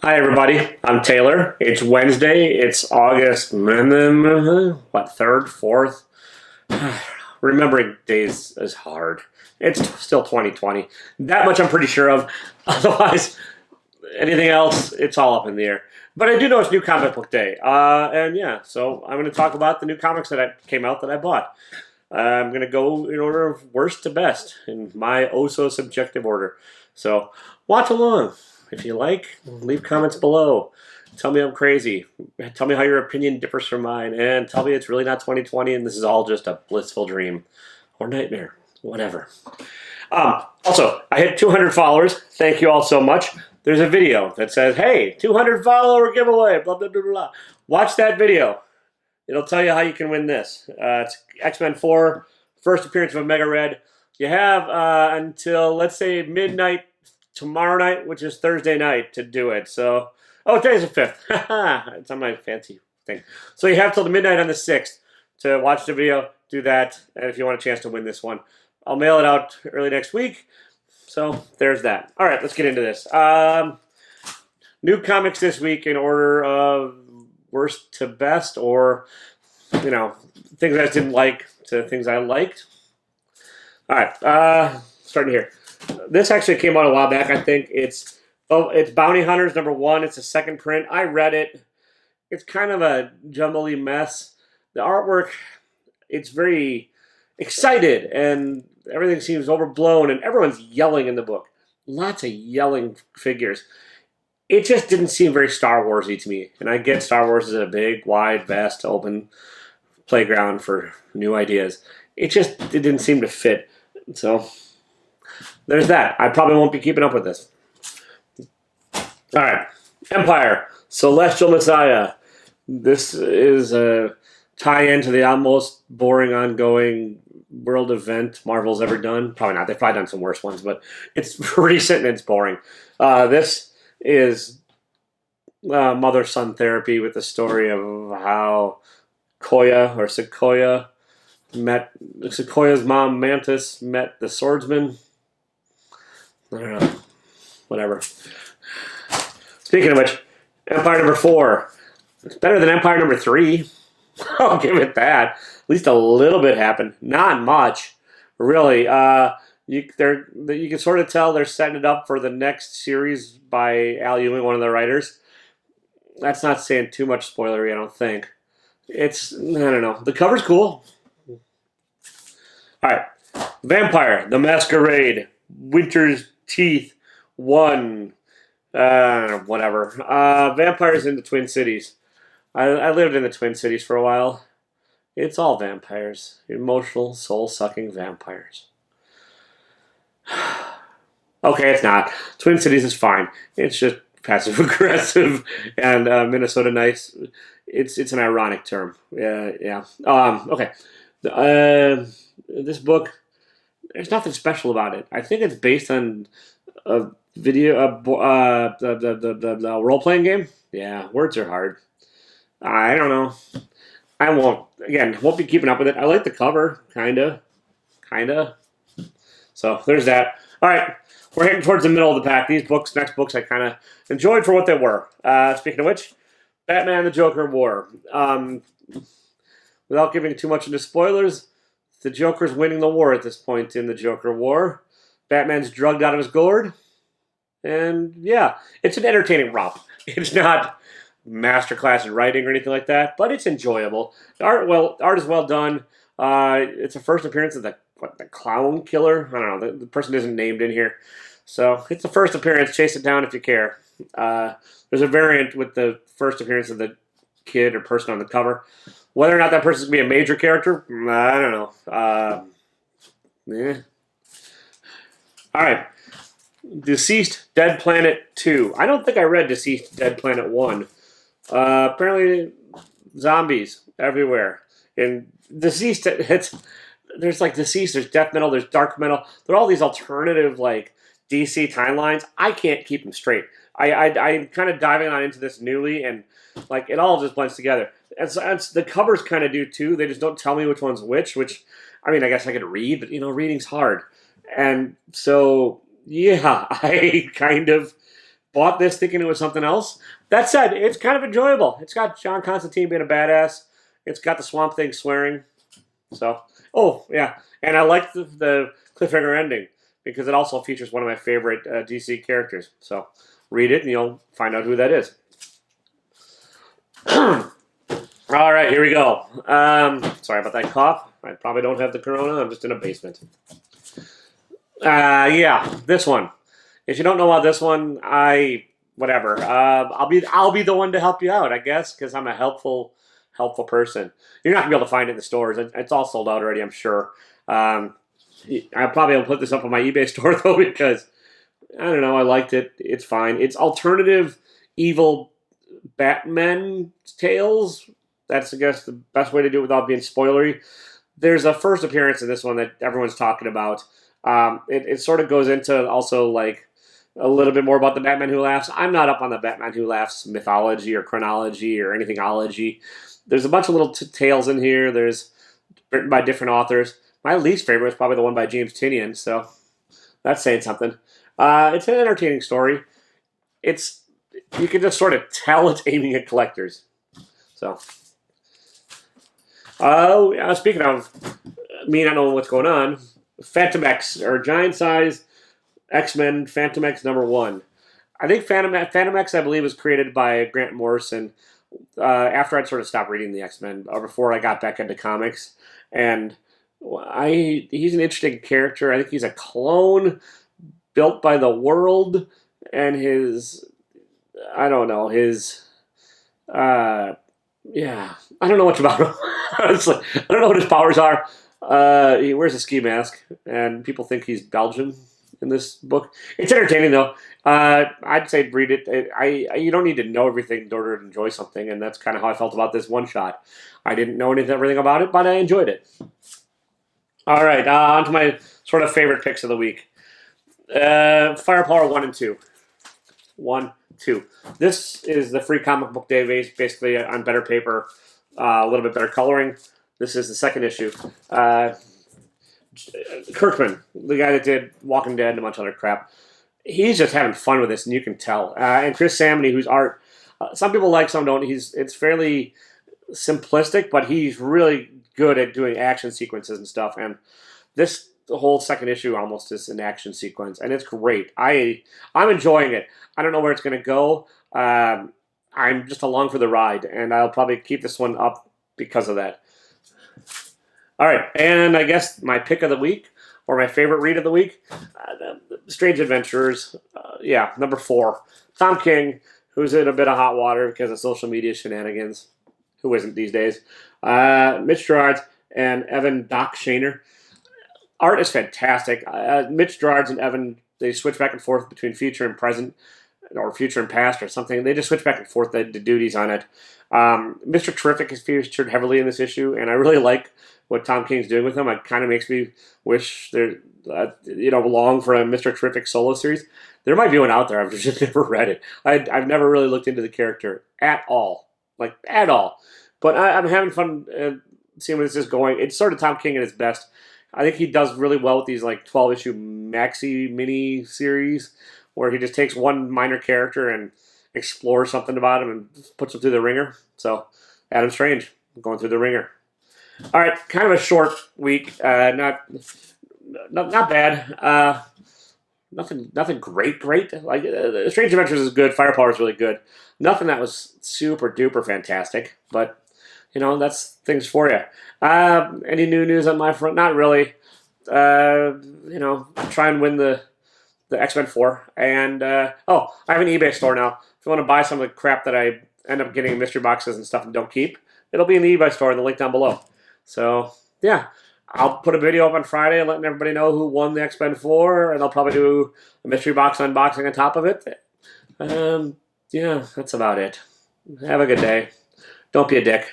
Hi, everybody. I'm Taylor. It's Wednesday. It's August, what, 3rd, 4th? Remembering days is hard. It's still 2020. That much I'm pretty sure of. Otherwise, anything else, it's all up in the air. But I do know it's New Comic Book Day. And yeah, so I'm going to talk about the new comics came out that I bought. I'm going to go in order of worst to best in my oh-so-subjective order. So watch along. If you like, leave comments below. Tell me I'm crazy. Tell me how your opinion differs from mine. And tell me it's really not 2020 and this is all just a blissful dream. Or nightmare. Whatever. Also, I hit 200 followers. Thank you all so much. There's a video that says, hey, 200 follower giveaway, blah, blah, blah, blah. Watch that video. It'll tell you how you can win this. It's X-Men 4, first appearance of Omega Red. You have until, let's say, midnight tomorrow night, which is Thursday night, to do it. So, today's the 5th. It's on my fancy thing. So you have till the midnight on the 6th to watch the video, do that, and if you want a chance to win this one. I'll mail it out early next week. So there's that. All right, let's get into this. New comics this week in order of worst to best, or, things I just didn't like to things I liked. All right, starting here. This actually came out a while back, I think. It's Bounty Hunters #1. It's a second print. I read it. It's kind of a jumbly mess. The artwork, it's very excited, and everything seems overblown, and everyone's yelling in the book. Lots of yelling figures. It just didn't seem very Star Wars-y to me. And I get Star Wars is a big, wide, vast, open playground for new ideas. It didn't seem to fit. So there's that. I probably won't be keeping up with this. All right. Empire. Celestial Messiah. This is a tie-in to the almost boring ongoing world event Marvel's ever done. Probably not. They've probably done some worse ones, but it's recent and it's boring. This is mother-son therapy with the story of how Sequoia's mom, Mantis, met the swordsman. I don't know. Whatever. Speaking of which, Empire #4. It's better than Empire #3. I'll give it that. At least a little bit happened. Not much, really. You can sort of tell they're setting it up for the next series by Al Ewing, one of the writers. That's not saying too much spoilery, I don't think. I don't know. The cover's cool. All right. Vampire, The Masquerade, Winter's Teeth, 1. Whatever. Vampires in the Twin Cities. I lived in the Twin Cities for a while. It's all vampires. Emotional, soul-sucking vampires. Okay, it's not. Twin Cities is fine. It's just passive-aggressive and Minnesota nice. It's an ironic term. Yeah. Okay. This book, there's nothing special about it. I think it's based on a video, the role-playing game. Yeah, words are hard. I don't know. I won't be keeping up with it. I like the cover, kinda. So there's that. All right, we're heading towards the middle of the pack. These next books, I kind of enjoyed for what they were. Speaking of which, Batman and the Joker War. Without giving too much into spoilers, the Joker's winning the war at this point in the Joker War. Batman's drugged out of his gourd. And yeah, it's an entertaining romp. It's not masterclass in writing or anything like that, but it's enjoyable. The art is well done. It's a first appearance of the clown killer. I don't know. The person isn't named in here. So it's the first appearance. Chase it down if you care. There's a variant with the first appearance of the kid or person on the cover. Whether or not that person's going to be a major character, I don't know. Yeah. All right. Deceased Dead Planet 2. I don't think I read Deceased Dead Planet 1. Apparently, zombies everywhere. And Deceased, there's like Deceased, there's death metal, there's dark metal. There are all these alternative like DC timelines. I can't keep them straight. I'm kind of diving on into this newly, and like it all just blends together. And the covers kind of do too. They just don't tell me which one's which. Which, I mean, I guess I could read, but reading's hard. And so, yeah, I kind of bought this thinking it was something else. That said, it's kind of enjoyable. It's got John Constantine being a badass. It's got the Swamp Thing swearing. So, oh, yeah. And I like the cliffhanger ending because it also features one of my favorite DC characters. So, read it and you'll find out who that is. All right, here we go. Sorry about that cough. I probably don't have the corona. I'm just in a basement. Yeah, this one. If you don't know about this one, whatever. I'll be the one to help you out, I guess, because I'm a helpful person. You're not gonna be able to find it in the stores. It's all sold out already, I'm sure. I probably will put this up on my eBay store though because I don't know. I liked it. It's fine. It's alternative evil Batman tales. That's, I guess, the best way to do it without being spoilery. There's a first appearance in this one that everyone's talking about. It sort of goes into also like a little bit more about the Batman Who Laughs. I'm not up on the Batman Who Laughs mythology or chronology or anything-ology. There's a bunch of little tales in here. There's written by different authors. My least favorite is probably the one by James Tynion, so that's saying something. It's an entertaining story. You can just sort of tell it's aiming at collectors. So, speaking of me not knowing what's going on, Phantom X, or Giant Size X-Men Phantom X #1. I think Phantom X, I believe, was created by Grant Morrison after I'd sort of stopped reading the X-Men, or before I got back into comics. And he's an interesting character. I think he's a clone built by the world, and I don't know much about him. Honestly, I don't know what his powers are. He wears a ski mask, and people think he's Belgian in this book. It's entertaining, though. I'd say read it. You don't need to know everything in order to enjoy something, and that's kind of how I felt about this one shot. I didn't know everything about it, but I enjoyed it. All right, on to my sort of favorite picks of the week. Firepower 1 and 2. 1, 2. This is the free comic book day, basically on better paper, a little bit better coloring. This is the second issue. Kirkman, the guy that did Walking Dead and a bunch of other crap, he's just having fun with this, and you can tell. And Chris Samney, whose art, some people like, some don't. It's fairly simplistic, but he's really good at doing action sequences and stuff. And the whole second issue almost is an action sequence, and it's great. I'm enjoying it. I don't know where it's going to go. I'm just along for the ride, and I'll probably keep this one up because of that. All right, and I guess my pick of the week, or my favorite read of the week, Strange Adventurers, #4. Tom King, who's in a bit of hot water because of social media shenanigans. Who isn't these days? Mitch Gerards and Evan Doc Shaner. Art is fantastic. Mitch Gerards and Evan, they switch back and forth between future and present, or future and past or something. They just switch back and forth the duties on it. Mr. Terrific is featured heavily in this issue, and I really like what Tom King's doing with him. It kind of makes me wish there, long for a Mr. Terrific solo series. There might be one out there. I've just never read it. I've never really looked into the character at all, at all. But I'm having fun seeing where this is going. It's sort of Tom King at his best. I think he does really well with these 12-issue maxi mini series where he just takes one minor character and explores something about him and puts him through the ringer. So, Adam Strange going through the ringer. All right, kind of a short week. Not bad. Nothing great. Strange Adventures is good. Firepower is really good. Nothing that was super duper fantastic, but that's things for you. Any new news on my front? Not really. Try and win the X-Men 4. And I have an eBay store now. If you want to buy some of the crap that I end up getting in mystery boxes and stuff and don't keep, it'll be in the eBay store in the link down below. So, yeah. I'll put a video up on Friday letting everybody know who won the X-Men 4, and I'll probably do a mystery box unboxing on top of it. That's about it. Have a good day. Don't be a dick.